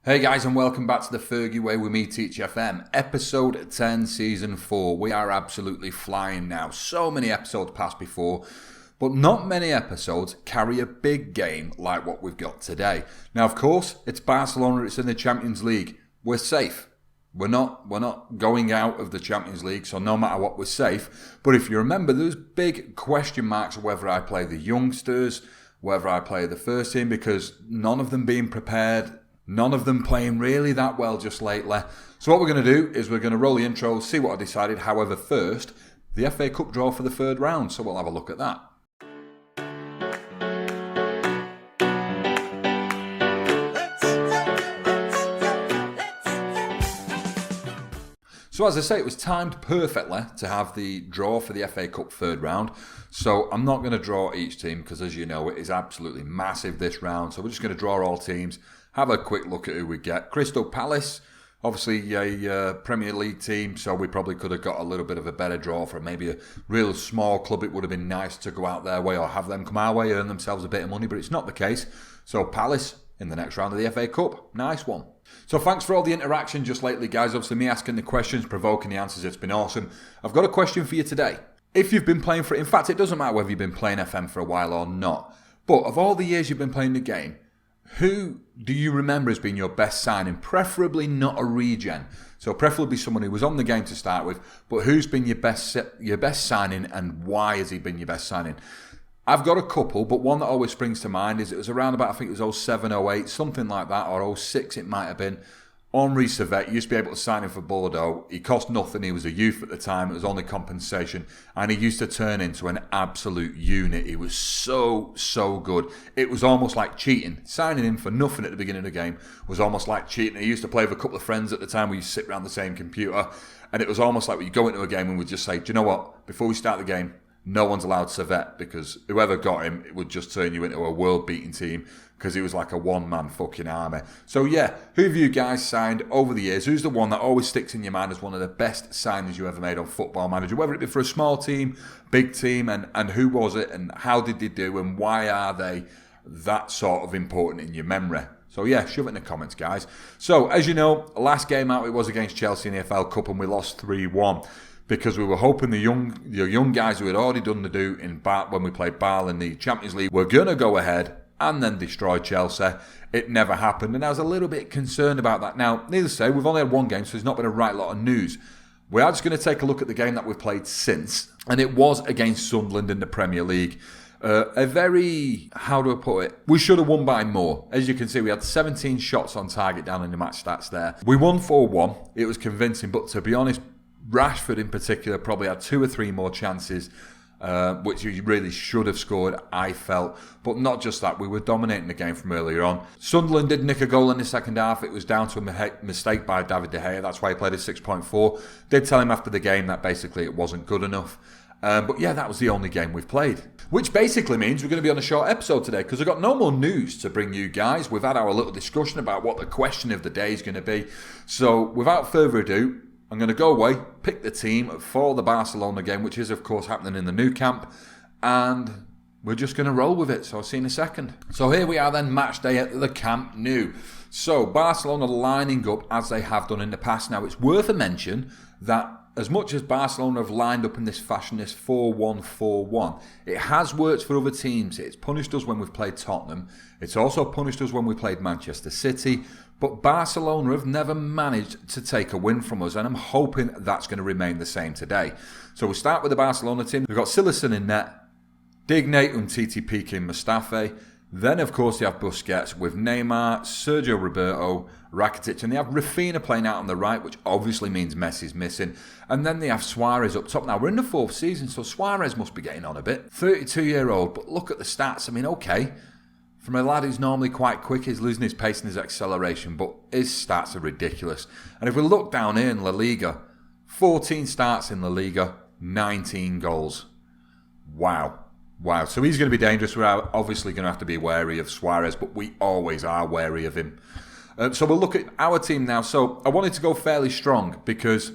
Hey guys, and welcome back to the Fergie Way with me, Teach FM, episode 10, season 4. We are absolutely flying now. So many episodes passed before, but not many episodes carry a big game like what we've got today. Now, of course, it's Barcelona, it's in the Champions League. We're safe. We're not going out of the Champions League, so no matter what, we're safe. But if you remember, there's big question marks of whether I play the youngsters, whether I play the first team, because none of them being prepared. None of them playing really that well just lately. So what we're going to do is we're going to roll the intro, see what I decided. However, first, the FA Cup draw for the third round. So we'll have a look at that. So as I say, it was timed perfectly to have the draw for the FA Cup third round. So I'm not going to draw each team because, as you know, it is absolutely massive this round. So we're just going to draw all teams. Have a quick look at who we get. Crystal Palace, obviously a Premier League team, so we probably could have got a little bit of a better draw for maybe a real small club. It would have been nice to go out their way or have them come our way, earn themselves a bit of money, but it's not the case. So Palace in the next round of the FA Cup. Nice one. So thanks for all the interaction just lately, guys. Obviously me asking the questions, provoking the answers. It's been awesome. I've got a question for you today. If you've been playing for it, in fact, it doesn't matter whether you've been playing FM for a while or not, but of all the years you've been playing the game, who do you remember as being your best signing? Preferably not a regen. So preferably someone who was on the game to start with, but who's been your best signing and why has he been your best signing? I've got a couple, but one that always springs to mind is it was around about, I think it was 07, 08, something like that, or 06 it might have been. Henri Servette used to be able to sign him for Bordeaux. He cost nothing. He was a youth at the time. It was only compensation. And he used to turn into an absolute unit. He was so good. It was almost like cheating. Signing him for nothing at the beginning of the game was almost like cheating. He used to play with a couple of friends at the time. We used to sit around the same computer. And it was almost like we go into a game and we'd just say, do you know what? Before we start the game, no one's allowed Servette, because whoever got him, it would just turn you into a world-beating team, because he was like a one-man fucking army. So yeah, who have you guys signed over the years? Who's the one that always sticks in your mind as one of the best signings you ever made on Football Manager? Whether it be for a small team, big team, and who was it, and how did they do, and why are they that sort of important in your memory? So yeah, shove it in the comments, guys. So as you know, last game out it was against Chelsea in the FL Cup, and we lost 3-1. Because we were hoping the young guys who had already done the do when we played Bâle in the Champions League were going to go ahead and then destroy Chelsea. It never happened, and I was a little bit concerned about that. Now, needless to say, we've only had one game, so there's not been a right lot of news. We are just going to take a look at the game that we've played since, and it was against Sunderland in the Premier League. A very, how do I put it? We should have won by more. As you can see, we had 17 shots on target down in the match stats there. We won 4-1. It was convincing, but to be honest, Rashford in particular probably had 2 or 3 more chances, which he really should have scored, I felt. But not just that, we were dominating the game from earlier on. Sunderland did nick a goal in the second half. It was down to a mistake by David De Gea. That's why he played a 6.4. Did tell him after the game that basically it wasn't good enough. But yeah, that was the only game we've played. Which basically means we're going to be on a short episode today, because I've got no more news to bring you guys. We've had our little discussion about what the question of the day is going to be. So without further ado, I'm going to go away, pick the team for the Barcelona game, which is, of course, happening in the Nou Camp, and we're just going to roll with it. So I'll see you in a second. So here we are then, match day at the Camp Nou. So Barcelona lining up as they have done in the past. Now, it's worth a mention that as much as Barcelona have lined up in this fashion, this 4-1-4-1, it has worked for other teams. It's punished us when we've played Tottenham. It's also punished us when we played Manchester City. But Barcelona have never managed to take a win from us, and I'm hoping that's going to remain the same today. So we'll start with the Barcelona team. We've got Silerson in net, Digne, Umtiti, Piqué, Mustafi. Then, of course, they have Busquets with Neymar, Sergio Roberto, Rakitic, and they have Rafinha playing out on the right, which obviously means Messi's missing. And then they have Suarez up top. Now, we're in the 4th season, so Suarez must be getting on a bit. 32-year-old, but look at the stats. I mean, okay, from a lad who's normally quite quick, he's losing his pace and his acceleration, but his stats are ridiculous. And if we look down here in La Liga, 14 starts in La Liga, 19 goals. Wow. So he's going to be dangerous. We're obviously going to have to be wary of Suarez, but we always are wary of him. So we'll look at our team now. So I wanted to go fairly strong because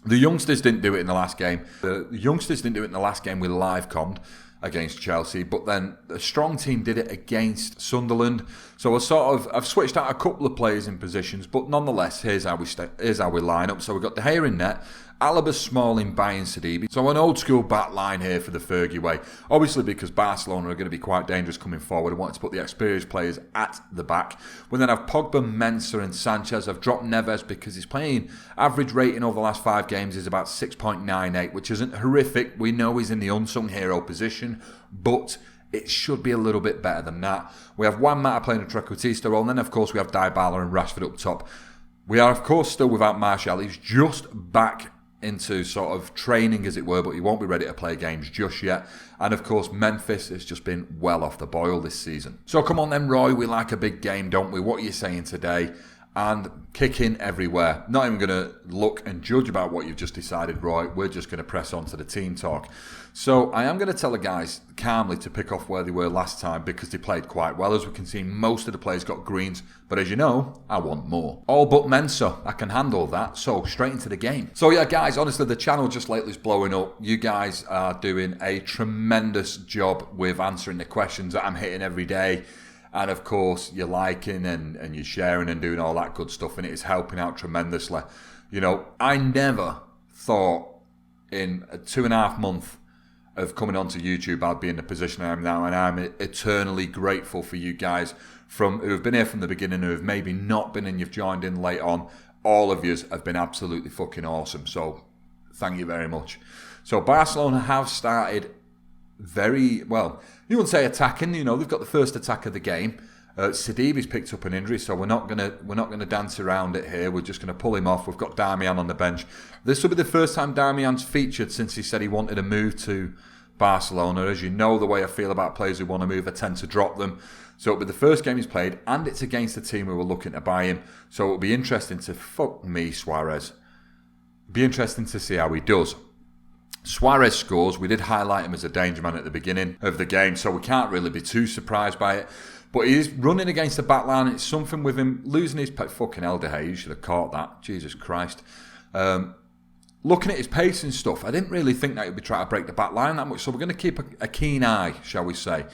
the youngsters didn't do it in the last game. The youngsters didn't do it in the last game with live commed against Chelsea, but then a strong team did it against Sunderland. So I've switched out a couple of players in positions, but nonetheless, here's how we line up. So we've got De Gea in net, Alaba, Smalling, Baye, Sidibe. So an old school back line here for the Fergie way. Obviously, because Barcelona are going to be quite dangerous coming forward, I wanted to put the experienced players at the back. We'll then have Pogba, Mensah and Sanchez. I've dropped Neves because his playing average rating over the last 5 games is about 6.98, which isn't horrific. We know he's in the unsung hero position, but it should be a little bit better than that. We have Juan Mata playing a trequartista role, and then of course we have Dybala and Rashford up top. We are of course still without Martial. He's just back into sort of training, as it were, but he won't be ready to play games just yet. And of course, Memphis has just been well off the boil this season. So come on then, Roy, we like a big game, don't we? What are you saying today? And kicking everywhere. Not even going to look and judge about what you've just decided, Roy. We're just going to press on to the team talk. So I am going to tell the guys calmly to pick off where they were last time because they played quite well. As we can see, most of the players got greens. But as you know, I want more. All but Mensah. I can handle that. So straight into the game. So yeah, guys, honestly, the channel just lately is blowing up. You guys are doing a tremendous job with answering the questions that I'm hitting every day. And of course, you're liking and you're sharing and doing all that good stuff, and it is helping out tremendously. You know, I never thought in a 2.5 months of coming onto YouTube I'd be in the position I am now, and I'm eternally grateful for you guys who have been here from the beginning, who have maybe not been and you've joined in late on. All of you have been absolutely fucking awesome. So thank you very much. So Barcelona have started very well. You wouldn't say attacking. You know, they've got the first attack of the game. Sidibe's picked up an injury, so we're not gonna dance around it here. We're just gonna pull him off. We've got Darmian on the bench. This will be the first time Darmian's featured since he said he wanted to move to Barcelona. As you know, the way I feel about players who want to move, I tend to drop them. So it'll be the first game he's played, and it's against a team who were looking to buy him. So it'll be interesting to Suarez. It'll be interesting to see how he does. Suarez scores. We did highlight him as a danger man at the beginning of the game, so we can't really be too surprised by it. But he is running against the back line. It's something with him losing his fucking El De Gea. You should have caught that. Jesus Christ. Looking at his pace and stuff, I didn't really think that he'd be trying to break the back line that much. So we're going to keep a keen eye, shall we say,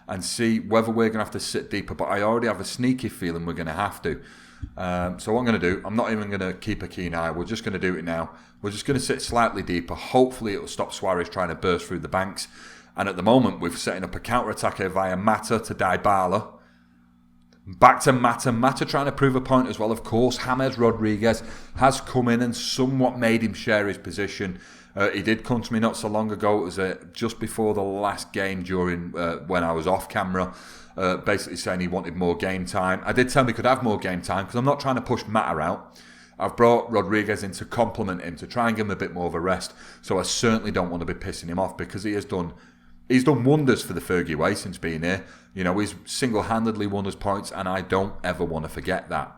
and see whether we're going to have to sit deeper. But I already have a sneaky feeling we're going to have to. So what I'm going to do, I'm not even going to keep a keen eye. We're just going to do it now. We're just going to sit slightly deeper. Hopefully it will stop Suarez trying to burst through the banks. And at the moment, we're setting up a counter-attack here via Mata to Dybala. Back to Mata. Mata trying to prove a point as well. Of course, James Rodriguez has come in and somewhat made him share his position. He did come to me not so long ago. It was just before the last game during when I was off camera. Basically saying he wanted more game time. I did tell him he could have more game time because I'm not trying to push Mata out. I've brought Rodriguez in to complement him, to try and give him a bit more of a rest. So I certainly don't want to be pissing him off because he's done wonders for the Fergie way since being here. You know, he's single-handedly won us points, and I don't ever want to forget that.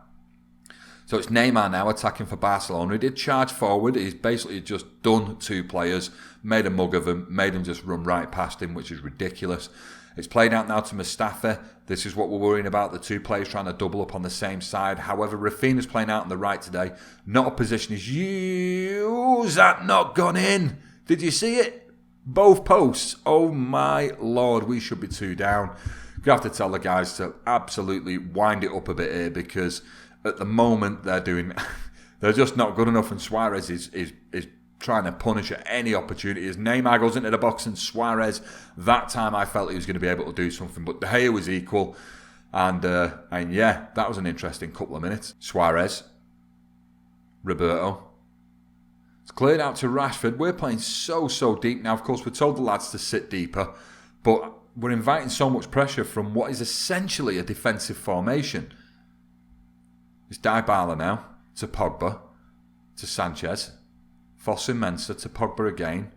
So it's Neymar now attacking for Barcelona. He did charge forward. He's basically just done 2 players, made a mug of them, made him just run right past him, which is ridiculous. It's played out now to Mustafa. This is what we're worrying about, the 2 players trying to double up on the same side. However, Rafinha's playing out on the right today. Not a position he's used. That not gone in. Did you see it? Both posts. Oh my Lord, we should be 2 down. You have to tell the guys to absolutely wind it up a bit here because at the moment they're just not good enough, and Suarez is trying to punish at any opportunity. As Neymar goes into the box and Suarez, that time I felt he was going to be able to do something, but De Gea was equal, and yeah, that was an interesting couple of minutes. Suarez, Roberto. It's cleared out to Rashford. We're playing so deep now. Of course, we're told the lads to sit deeper, but we're inviting so much pressure from what is essentially a defensive formation. It's Dybala now to Pogba to Sanchez. Fossing Mensah to Pogba again.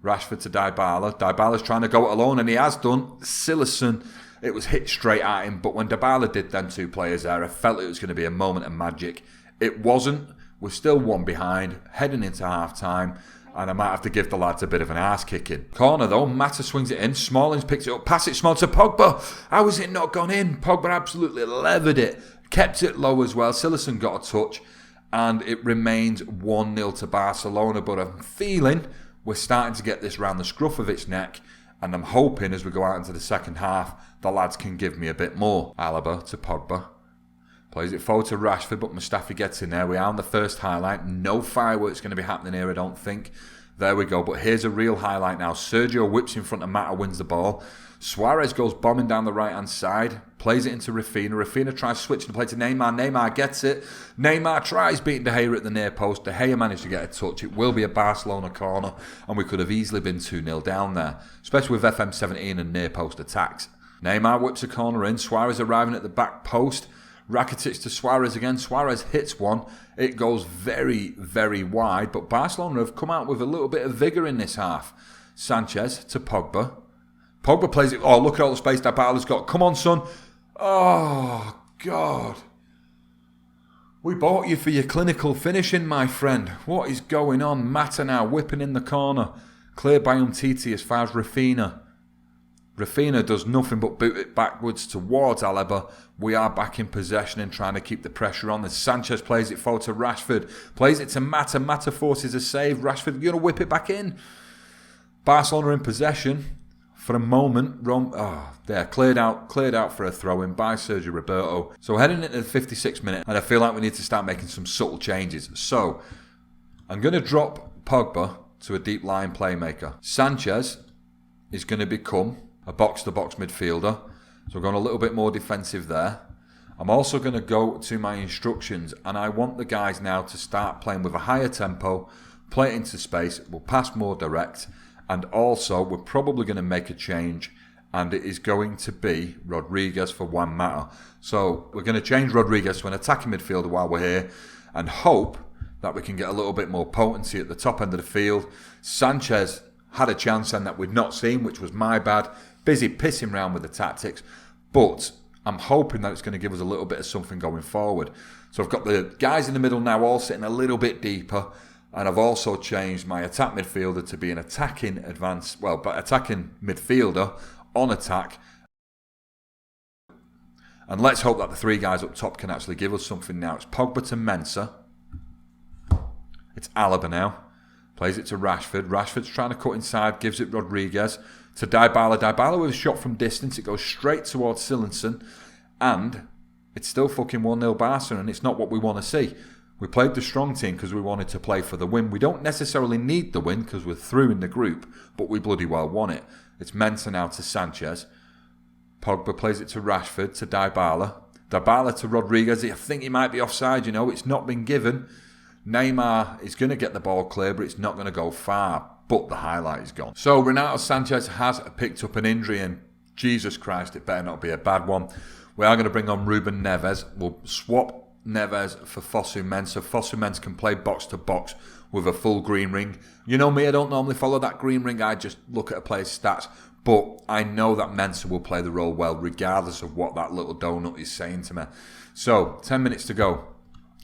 Rashford to Dybala. Dybala's trying to go it alone, and he has done. Silerson, it was hit straight at him, but when Dybala did them 2 players there, I felt it was going to be a moment of magic. It wasn't. We're still 1 behind, heading into half-time, and I might have to give the lads a bit of an arse-kicking. Corner though, Mata swings it in, Smalling's picks it up, pass it small to Pogba. How has it not gone in? Pogba absolutely levered it, kept it low as well. Silerson got a touch, and it remains 1-0 to Barcelona, but I'm feeling we're starting to get this round the scruff of its neck, And I'm hoping as we go out into the second half, the lads can give me a bit more. Alaba to Pogba. Plays it forward to Rashford, but Mustafi gets in there. We are on the first highlight. No fireworks going to be happening here, I don't think. There we go. But here's a real highlight now. Sergio whips in front of Mata, wins the ball. Suarez goes bombing down the right-hand side. Plays it into Rafinha. Rafinha tries switching the play to Neymar. Neymar gets it. Neymar tries beating De Gea at the near post. De Gea managed to get a touch. It will be a Barcelona corner. And we could have easily been 2-0 down there. Especially with FM17 and near post attacks. Neymar whips a corner in. Suarez arriving at the back post. Rakitic to Suarez again. Suarez hits one. It goes very, very wide. But Barcelona have come out with a little bit of vigour in this half. Sanchez to Pogba. Pogba plays it. Oh, look at all the space Dybala's got. Come on, son. Oh, God. We bought you for your clinical finishing, my friend. What is going on? Mata now whipping in the corner. Cleared by Umtiti as far as Rafinha. Rafinha does nothing but boot it backwards towards Alaba. We are back in possession and trying to keep the pressure on. As Sanchez plays it forward to Rashford. Plays it to Mata. Mata forces a save. Rashford going to whip it back in. Barcelona in possession. For a moment, cleared out for a throw-in by Sergio Roberto. So heading into the 56th minute, and I feel like we need to start making some subtle changes. So, I'm going to drop Pogba to a deep line playmaker. Sanchez is going to become a box-to-box midfielder. So we're going a little bit more defensive there. I'm also going to go to my instructions, and I want the guys now to start playing with a higher tempo, play it into space, we'll pass more direct. And also, we're probably going to make a change, and it is going to be Rodriguez for Juan Mata. So we're going to change Rodriguez to an attacking midfielder while we're here, and hope that we can get a little bit more potency at the top end of the field. Sanchez had a chance and that we'd not seen, which was my bad. Busy pissing around with the tactics, but I'm hoping that it's going to give us a little bit of something going forward. So I've got the guys in the middle now all sitting a little bit deeper. And I've also changed my attack midfielder to be an attacking midfielder on attack. And let's hope that the three guys up top can actually give us something now. It's Pogba to Mensah. It's Alaba now. Plays it to Rashford. Rashford's trying to cut inside. Gives it Rodriguez to Dybala. Dybala with a shot from distance. It goes straight towards Sillinson. And it's still fucking 1-0 Barca. And it's not what we want to see. We played the strong team because we wanted to play for the win. We don't necessarily need the win because we're through in the group, but we bloody well won it. It's Mensah now to Sanchez. Pogba plays it to Rashford, to Dybala. Dybala to Rodriguez. I think he might be offside, you know. It's not been given. Neymar is going to get the ball clear, but it's not going to go far. But the highlight is gone. So Renato Sanchez has picked up an injury, and Jesus Christ, it better not be a bad one. We are going to bring on Ruben Neves. We'll swap Neves for Fosu Mensah. Fosu Mensah can play box to box with a full green ring. You know me, I don't normally follow that green ring. I just look at a player's stats. But I know that Mensah will play the role well, regardless of what that little donut is saying to me. So 10 minutes to go.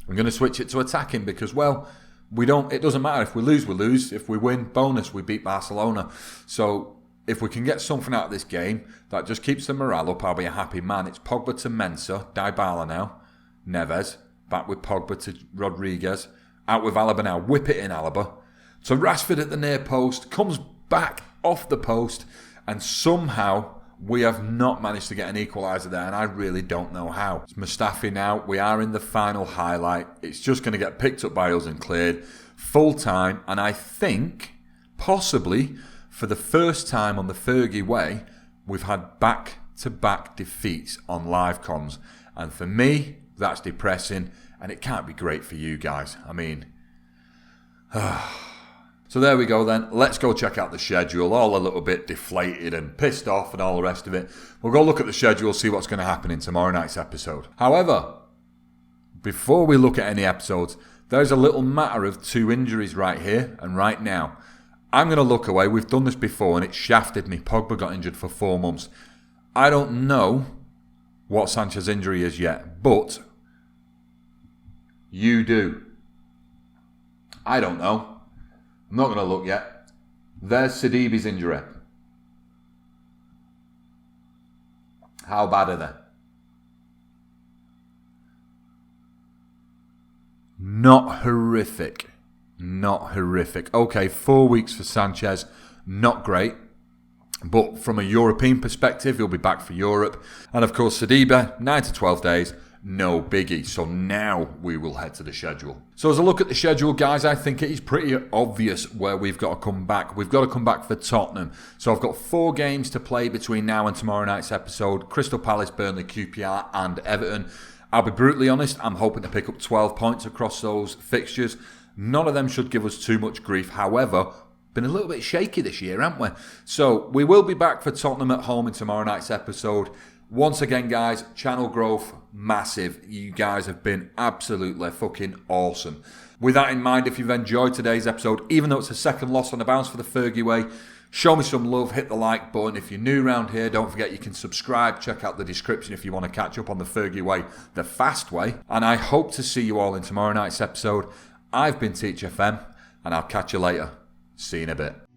I'm going to switch it to attacking because, well, it doesn't matter. If we lose, we lose. If we win, bonus, we beat Barcelona. So if we can get something out of this game that just keeps the morale up, I'll be a happy man. It's Pogba to Mensah. Dybala now. Neves, back with Pogba to Rodriguez, out with Alaba now, whip it in Alaba, to Rashford at the near post, comes back off the post, and somehow we have not managed to get an equaliser there, and I really don't know how. It's Mustafi now, we are in the final highlight, it's just going to get picked up by us and cleared, full time, and I think, possibly, for the first time on the Fergie way, we've had back-to-back defeats on live comms, and for me, that's depressing, and it can't be great for you guys. I mean, so there we go then. Let's go check out the schedule. All a little bit deflated and pissed off and all the rest of it. We'll go look at the schedule, see what's going to happen in tomorrow night's episode. However, before we look at any episodes, there's a little matter of two injuries right here and right now. I'm going to look away. We've done this before and it shafted me. Pogba got injured for 4 months. I don't know what Sanchez's injury is yet, but you do. I don't know. I'm not going to look yet. There's Sidibe's injury. How bad are they? Not horrific. Not horrific. Okay, 4 weeks for Sanchez. Not great. But from a European perspective, he'll be back for Europe. And of course, Sadiba, 9 to 12 days, no biggie. So now we will head to the schedule. So as I look at the schedule, guys, I think it is pretty obvious where we've got to come back. We've got to come back for Tottenham. So I've got 4 games to play between now and tomorrow night's episode. Crystal Palace, Burnley, QPR and Everton. I'll be brutally honest, I'm hoping to pick up 12 points across those fixtures. None of them should give us too much grief. However, been a little bit shaky this year, haven't we? So we will be back for Tottenham at home in tomorrow night's episode. Once again, guys, channel growth, massive. You guys have been absolutely fucking awesome. With that in mind, if you've enjoyed today's episode, even though it's a second loss on the bounce for the Fergie way, show me some love, hit the like button. If you're new around here, don't forget you can subscribe. Check out the description if you want to catch up on the Fergie way, the fast way. And I hope to see you all in tomorrow night's episode. I've been Teach FM, and I'll catch you later. See you in a bit.